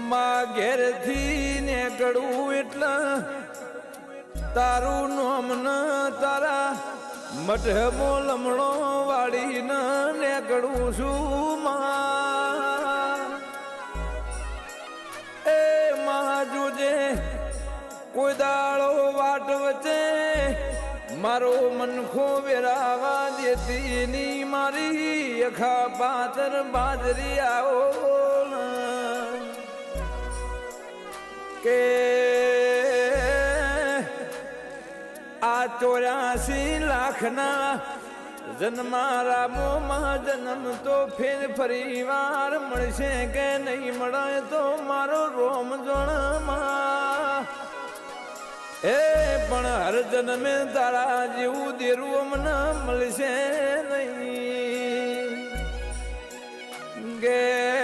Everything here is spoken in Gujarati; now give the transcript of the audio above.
માં ઘેરથી નીકળવું એટલે તારું નામ ન તારા મઢમો લમણો વાળીને નીકળું છું માં એ માં જોજે કોઈ દાળો વાટ વચ્ચે મારો મનખો વેરાવા દેતી ની મારી અખા પાતર બાજરી આવો કે આ 84 લાખના જન્મારા મોમાં જન્મ તો ફેર ફરી વાર મળશે કે નહીં મળે તો મારો રોમ જોણમાં એ પણ હર જન્મે તારા જેવું દેરું અમને મળશે નહીં ગે